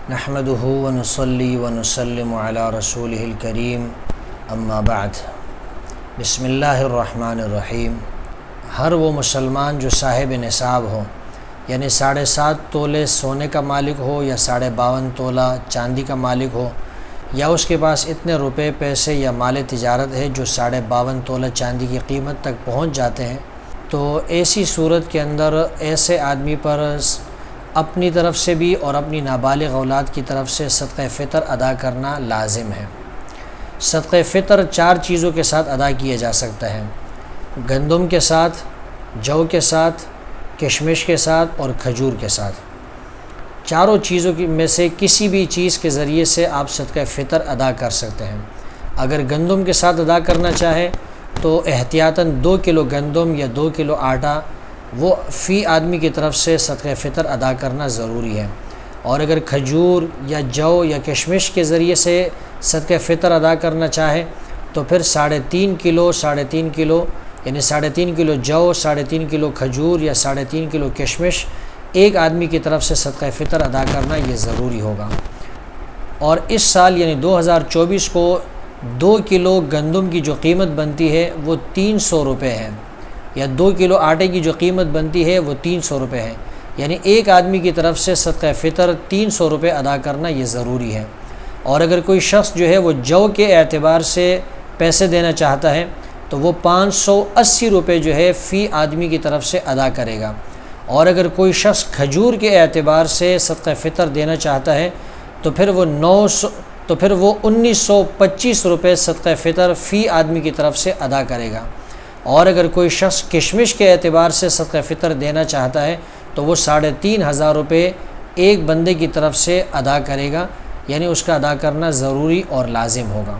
نحمده ونصلي ونسلم على رسوله الكريم اما بعد بسم اللہ الرحمن الرحیم۔ ہر وہ مسلمان جو صاحب نصاب ہو، یعنی 7.5 تولے سونے کا مالک ہو یا 52.5 تولہ چاندی کا مالک ہو، یا اس کے پاس اتنے روپے پیسے یا مال تجارت ہے جو 52.5 تولہ چاندی کی قیمت تک پہنچ جاتے ہیں، تو ایسی صورت کے اندر ایسے آدمی پر اپنی طرف سے بھی اور اپنی نابالغ اولاد کی طرف سے صدقہ فطر ادا کرنا لازم ہے۔ صدقہ فطر 4 چیزوں کے ساتھ ادا کیا جا سکتا ہے: گندم کے ساتھ، جو کے ساتھ، کشمش کے ساتھ اور کھجور کے ساتھ۔ چاروں چیزوں میں سے کسی بھی چیز کے ذریعے سے آپ صدقہ فطر ادا کر سکتے ہیں۔ اگر گندم کے ساتھ ادا کرنا چاہے تو احتیاطاً 2 کلو گندم یا 2 کلو آٹا وہ فی آدمی کی طرف سے صدقہ فطر ادا کرنا ضروری ہے۔ اور اگر کھجور یا جو یا کشمش کے ذریعے سے صدقہ فطر ادا کرنا چاہے تو پھر 3.5 کلو یعنی 3.5 کلو جو، 3.5 کلو کھجور یا 3.5 کلو کشمش ایک آدمی کی طرف سے صدقہ فطر ادا کرنا یہ ضروری ہوگا۔ اور اس سال یعنی 2024 کو 2 کلو گندم کی جو قیمت بنتی ہے وہ 300 روپے ہے، یا 2 کلو آٹے کی جو قیمت بنتی ہے وہ 300 روپے ہے، یعنی ایک آدمی کی طرف سے صدقہ فطر 300 روپے ادا کرنا یہ ضروری ہے۔ اور اگر کوئی شخص جو ہے وہ جو کے اعتبار سے پیسے دینا چاہتا ہے تو وہ 580 روپے جو ہے فی آدمی کی طرف سے ادا کرے گا۔ اور اگر کوئی شخص کھجور کے اعتبار سے صدقہ فطر دینا چاہتا ہے تو پھر وہ 1925 روپے صدقہ فطر فی آدمی کی طرف سے ادا کرے گا۔ اور اگر کوئی شخص کشمش کے اعتبار سے صدقہ فطر دینا چاہتا ہے تو وہ 3500 روپے ایک بندے کی طرف سے ادا کرے گا، یعنی اس کا ادا کرنا ضروری اور لازم ہوگا۔